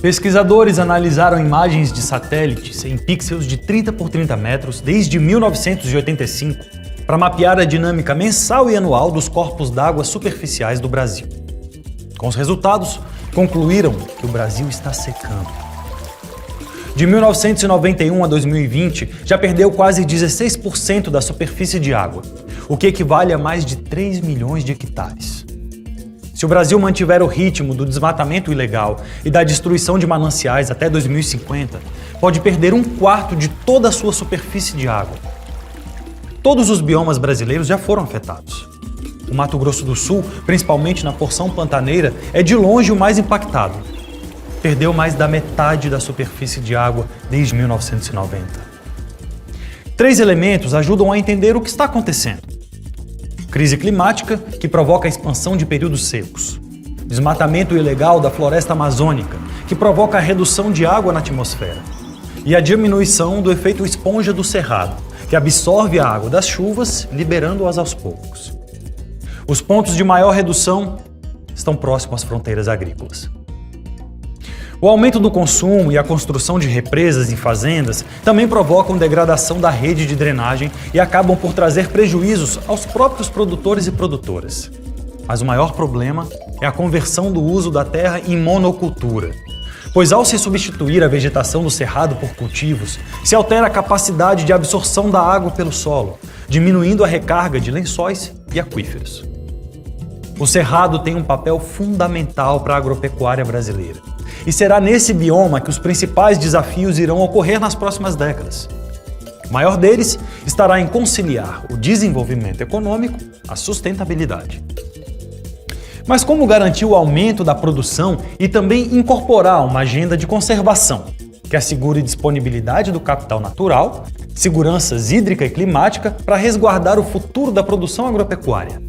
Pesquisadores analisaram imagens de satélites em pixels de 30 por 30 metros desde 1985 para mapear a dinâmica mensal e anual dos corpos d'água superficiais do Brasil. Com os resultados, concluíram que o Brasil está secando. De 1991 a 2020, já perdeu quase 16% da superfície de água, o que equivale a mais de 3 milhões de hectares. Se o Brasil mantiver o ritmo do desmatamento ilegal e da destruição de mananciais até 2050, pode perder 1/4 de toda a sua superfície de água. Todos os biomas brasileiros já foram afetados. O Mato Grosso do Sul, principalmente na porção pantaneira, é de longe o mais impactado. Perdeu mais da metade da superfície de água desde 1990. 3 elementos ajudam a entender o que está acontecendo. Crise climática, que provoca a expansão de períodos secos. Desmatamento ilegal da floresta amazônica, que provoca a redução de água na atmosfera. E a diminuição do efeito esponja do cerrado, que absorve a água das chuvas, liberando-as aos poucos. Os pontos de maior redução estão próximos às fronteiras agrícolas. O aumento do consumo e a construção de represas em fazendas também provocam degradação da rede de drenagem e acabam por trazer prejuízos aos próprios produtores e produtoras. Mas o maior problema é a conversão do uso da terra em monocultura, pois ao se substituir a vegetação do cerrado por cultivos, se altera a capacidade de absorção da água pelo solo, diminuindo a recarga de lençóis e aquíferos. O cerrado tem um papel fundamental para a agropecuária brasileira. E será nesse bioma que os principais desafios irão ocorrer nas próximas décadas. O maior deles estará em conciliar o desenvolvimento econômico à sustentabilidade. Mas como garantir o aumento da produção e também incorporar uma agenda de conservação que assegure disponibilidade do capital natural, segurança hídrica e climática para resguardar o futuro da produção agropecuária?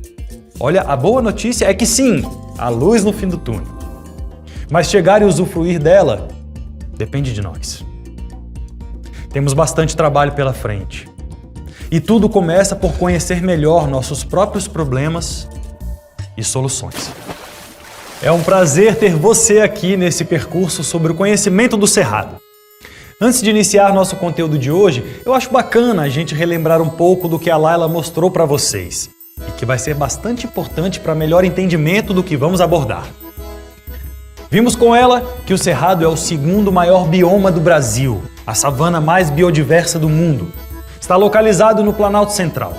Olha, a boa notícia é que sim, há luz no fim do túnel. Mas chegar e usufruir dela depende de nós. Temos bastante trabalho pela frente. E tudo começa por conhecer melhor nossos próprios problemas e soluções. É um prazer ter você aqui nesse percurso sobre o conhecimento do Cerrado. Antes de iniciar nosso conteúdo de hoje, eu acho bacana a gente relembrar um pouco do que a Laila mostrou para vocês e que vai ser bastante importante para melhor entendimento do que vamos abordar. Vimos com ela que o Cerrado é o segundo maior bioma do Brasil, a savana mais biodiversa do mundo. Está localizado no Planalto Central.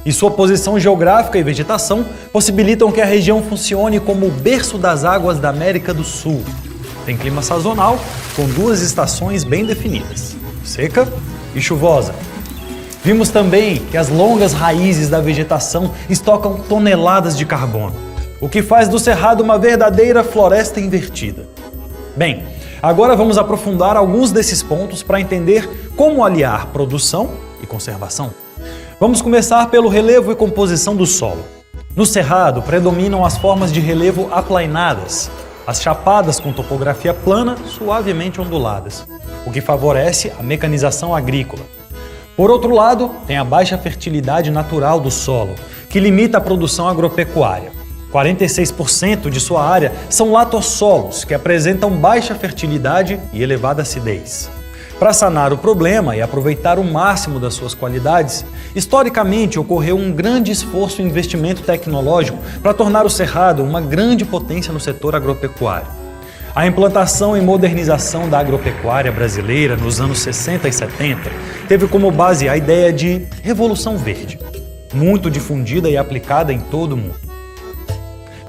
E sua posição geográfica e vegetação possibilitam que a região funcione como o berço das águas da América do Sul. Tem clima sazonal, com 2 estações bem definidas, seca e chuvosa. Vimos também que as longas raízes da vegetação estocam toneladas de carbono, o que faz do Cerrado uma verdadeira floresta invertida. Bem, agora vamos aprofundar alguns desses pontos para entender como aliar produção e conservação. Vamos começar pelo relevo e composição do solo. No Cerrado predominam as formas de relevo aplainadas, as chapadas com topografia plana suavemente onduladas, o que favorece a mecanização agrícola. Por outro lado, tem a baixa fertilidade natural do solo, que limita a produção agropecuária. 46% de sua área são latossolos, que apresentam baixa fertilidade e elevada acidez. Para sanar o problema e aproveitar o máximo das suas qualidades, historicamente ocorreu um grande esforço em investimento tecnológico para tornar o Cerrado uma grande potência no setor agropecuário. A implantação e modernização da agropecuária brasileira nos anos 60 e 70 teve como base a ideia de Revolução Verde, muito difundida e aplicada em todo o mundo.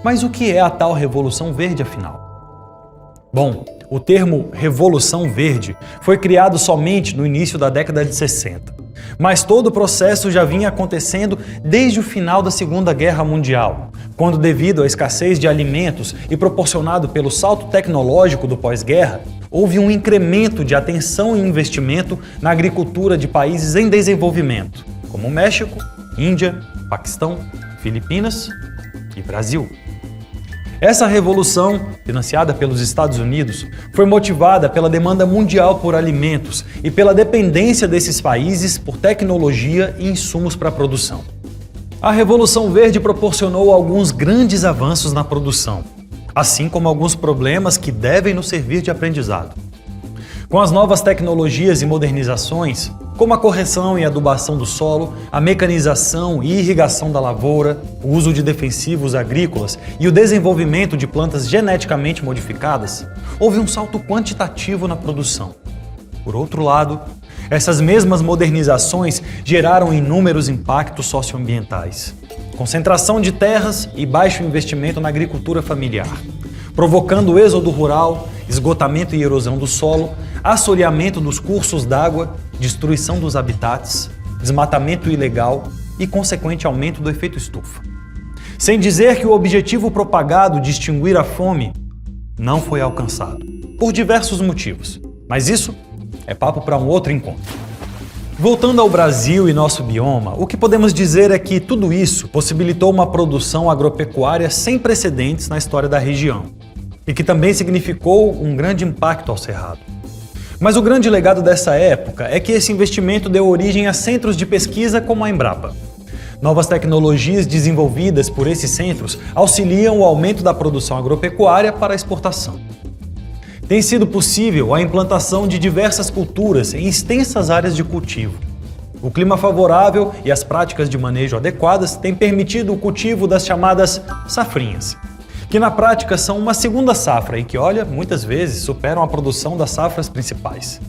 Mas o que é a tal Revolução Verde, afinal? Bom, o termo Revolução Verde foi criado somente no início da década de 60, mas todo o processo já vinha acontecendo desde o final da Segunda Guerra Mundial, quando, devido à escassez de alimentos e proporcionado pelo salto tecnológico do pós-guerra, houve um incremento de atenção e investimento na agricultura de países em desenvolvimento, como México, Índia, Paquistão, Filipinas e Brasil. Essa revolução, financiada pelos Estados Unidos, foi motivada pela demanda mundial por alimentos e pela dependência desses países por tecnologia e insumos para a produção. A Revolução Verde proporcionou alguns grandes avanços na produção. assim como alguns problemas que devem nos servir de aprendizado. Com as novas tecnologias e modernizações, como a correção e adubação do solo, a mecanização e irrigação da lavoura, o uso de defensivos agrícolas e o desenvolvimento de plantas geneticamente modificadas, houve um salto quantitativo na produção. Por outro lado, essas mesmas modernizações geraram inúmeros impactos socioambientais. Concentração de terras e baixo investimento na agricultura familiar, provocando êxodo rural, esgotamento e erosão do solo, assoreamento dos cursos d'água, destruição dos habitats, desmatamento ilegal e consequente aumento do efeito estufa. Sem dizer que o objetivo propagado de extinguir a fome não foi alcançado, por diversos motivos, mas isso é papo para um outro encontro. Voltando ao Brasil e nosso bioma, o que podemos dizer é que tudo isso possibilitou uma produção agropecuária sem precedentes na história da região e que também significou um grande impacto ao Cerrado. Mas o grande legado dessa época é que esse investimento deu origem a centros de pesquisa como a Embrapa. Novas tecnologias desenvolvidas por esses centros auxiliam o aumento da produção agropecuária para a exportação. Tem sido possível a implantação de diversas culturas em extensas áreas de cultivo. O clima favorável e as práticas de manejo adequadas têm permitido o cultivo das chamadas safrinhas, que na prática são uma segunda safra e que, muitas vezes superam a produção das safras principais.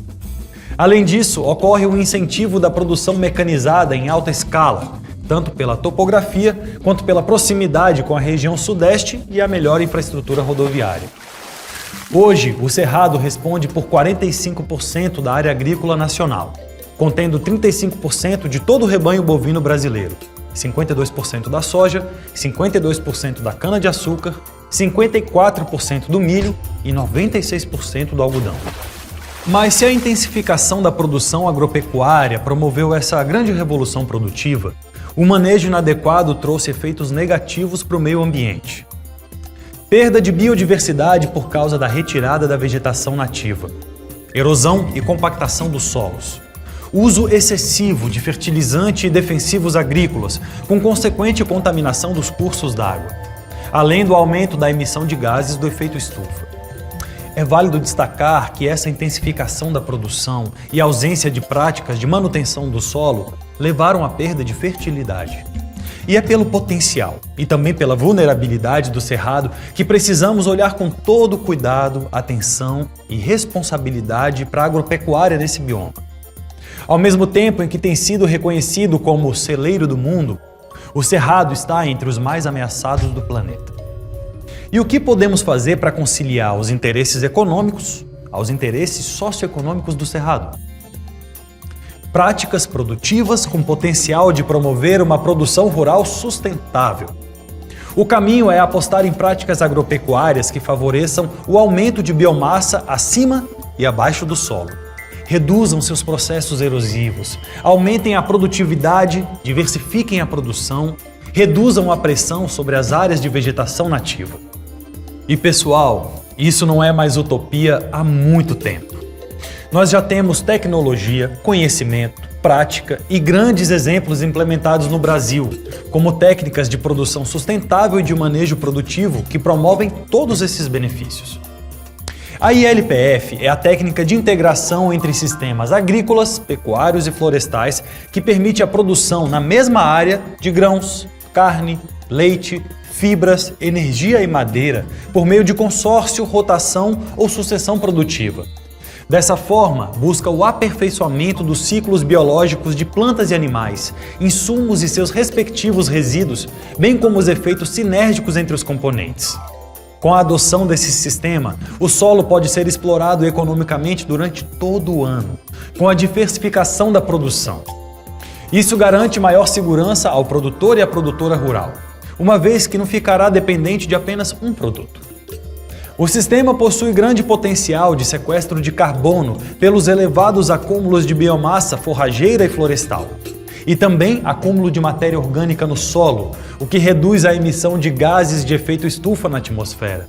Além disso, ocorre o incentivo da produção mecanizada em alta escala, tanto pela topografia quanto pela proximidade com a região sudeste e a melhor infraestrutura rodoviária. Hoje, o Cerrado responde por 45% da área agrícola nacional, contendo 35% de todo o rebanho bovino brasileiro, 52% da soja, 52% da cana-de-açúcar, 54% do milho e 96% do algodão. Mas se a intensificação da produção agropecuária promoveu essa grande revolução produtiva, o manejo inadequado trouxe efeitos negativos para o meio ambiente. Perda de biodiversidade por causa da retirada da vegetação nativa, erosão e compactação dos solos, uso excessivo de fertilizante e defensivos agrícolas, com consequente contaminação dos cursos d'água, além do aumento da emissão de gases do efeito estufa. É válido destacar que essa intensificação da produção e ausência de práticas de manutenção do solo levaram à perda de fertilidade. E é pelo potencial e também pela vulnerabilidade do Cerrado que precisamos olhar com todo cuidado, atenção e responsabilidade para a agropecuária desse bioma. Ao mesmo tempo em que tem sido reconhecido como o celeiro do mundo, o Cerrado está entre os mais ameaçados do planeta. E o que podemos fazer para conciliar os interesses econômicos aos interesses socioeconômicos do Cerrado? Práticas produtivas com potencial de promover uma produção rural sustentável. O caminho é apostar em práticas agropecuárias que favoreçam o aumento de biomassa acima e abaixo do solo. Reduzam seus processos erosivos, aumentem a produtividade, diversifiquem a produção, reduzam a pressão sobre as áreas de vegetação nativa. E pessoal, isso não é mais utopia há muito tempo. Nós já temos tecnologia, conhecimento, prática e grandes exemplos implementados no Brasil, como técnicas de produção sustentável e de manejo produtivo que promovem todos esses benefícios. A ILPF é a técnica de integração entre sistemas agrícolas, pecuários e florestais que permite a produção na mesma área de grãos, carne, leite, fibras, energia e madeira por meio de consórcio, rotação ou sucessão produtiva. Dessa forma, busca o aperfeiçoamento dos ciclos biológicos de plantas e animais, insumos e seus respectivos resíduos, bem como os efeitos sinérgicos entre os componentes. Com a adoção desse sistema, o solo pode ser explorado economicamente durante todo o ano, com a diversificação da produção. Isso garante maior segurança ao produtor e à produtora rural, uma vez que não ficará dependente de apenas um produto. O sistema possui grande potencial de sequestro de carbono pelos elevados acúmulos de biomassa forrageira e florestal, e também acúmulo de matéria orgânica no solo, o que reduz a emissão de gases de efeito estufa na atmosfera.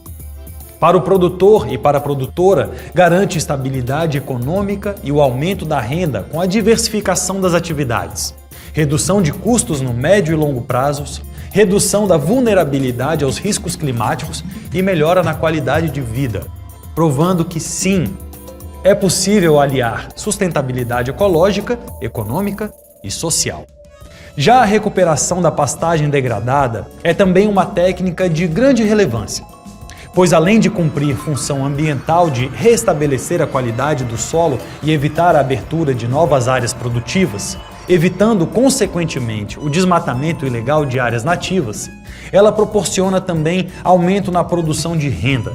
Para o produtor e para a produtora, garante estabilidade econômica e o aumento da renda com a diversificação das atividades, redução de custos no médio e longo prazos, redução da vulnerabilidade aos riscos climáticos e melhora na qualidade de vida, provando que sim, é possível aliar sustentabilidade ecológica, econômica e social. Já a recuperação da pastagem degradada é também uma técnica de grande relevância, pois além de cumprir função ambiental de restabelecer a qualidade do solo e evitar a abertura de novas áreas produtivas, evitando consequentemente o desmatamento ilegal de áreas nativas, ela proporciona também aumento na produção de renda.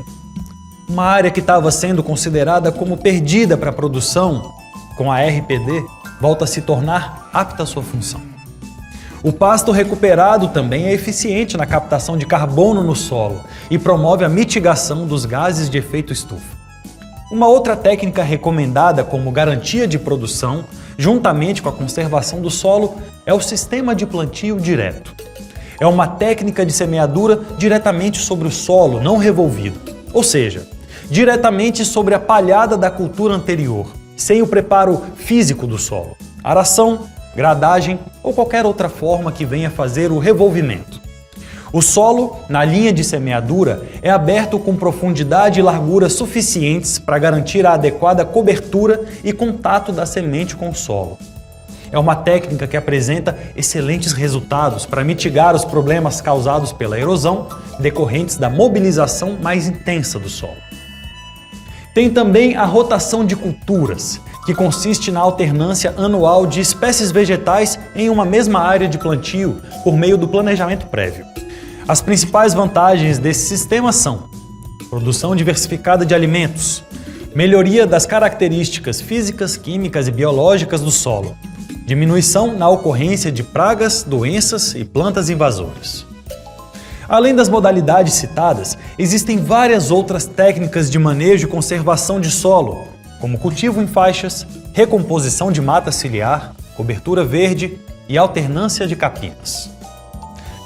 Uma área que estava sendo considerada como perdida para a produção, com a RPD, volta a se tornar apta à sua função. O pasto recuperado também é eficiente na captação de carbono no solo e promove a mitigação dos gases de efeito estufa. Uma outra técnica recomendada como garantia de produção, juntamente com a conservação do solo, é o sistema de plantio direto. É uma técnica de semeadura diretamente sobre o solo, não revolvido, ou seja, diretamente sobre a palhada da cultura anterior, sem o preparo físico do solo, aração, gradagem ou qualquer outra forma que venha fazer o revolvimento. O solo, na linha de semeadura, é aberto com profundidade e largura suficientes para garantir a adequada cobertura e contato da semente com o solo. É uma técnica que apresenta excelentes resultados para mitigar os problemas causados pela erosão decorrentes da mobilização mais intensa do solo. Tem também a rotação de culturas, que consiste na alternância anual de espécies vegetais em uma mesma área de plantio por meio do planejamento prévio. As principais vantagens desse sistema são produção diversificada de alimentos, melhoria das características físicas, químicas e biológicas do solo, diminuição na ocorrência de pragas, doenças e plantas invasoras. Além das modalidades citadas, existem várias outras técnicas de manejo e conservação de solo, como cultivo em faixas, recomposição de mata ciliar, cobertura verde e alternância de capinas.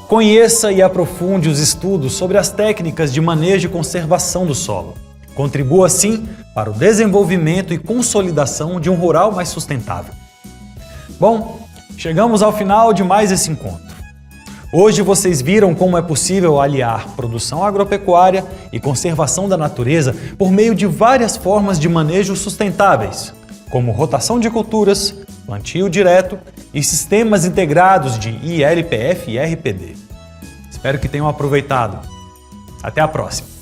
Conheça e aprofunde os estudos sobre as técnicas de manejo e conservação do solo. Contribua, assim, para o desenvolvimento e consolidação de um rural mais sustentável. Bom, chegamos ao final de mais esse encontro. Hoje vocês viram como é possível aliar produção agropecuária e conservação da natureza por meio de várias formas de manejo sustentáveis, como rotação de culturas, plantio direto e sistemas integrados de ILPF e RPD. Espero que tenham aproveitado. Até a próxima!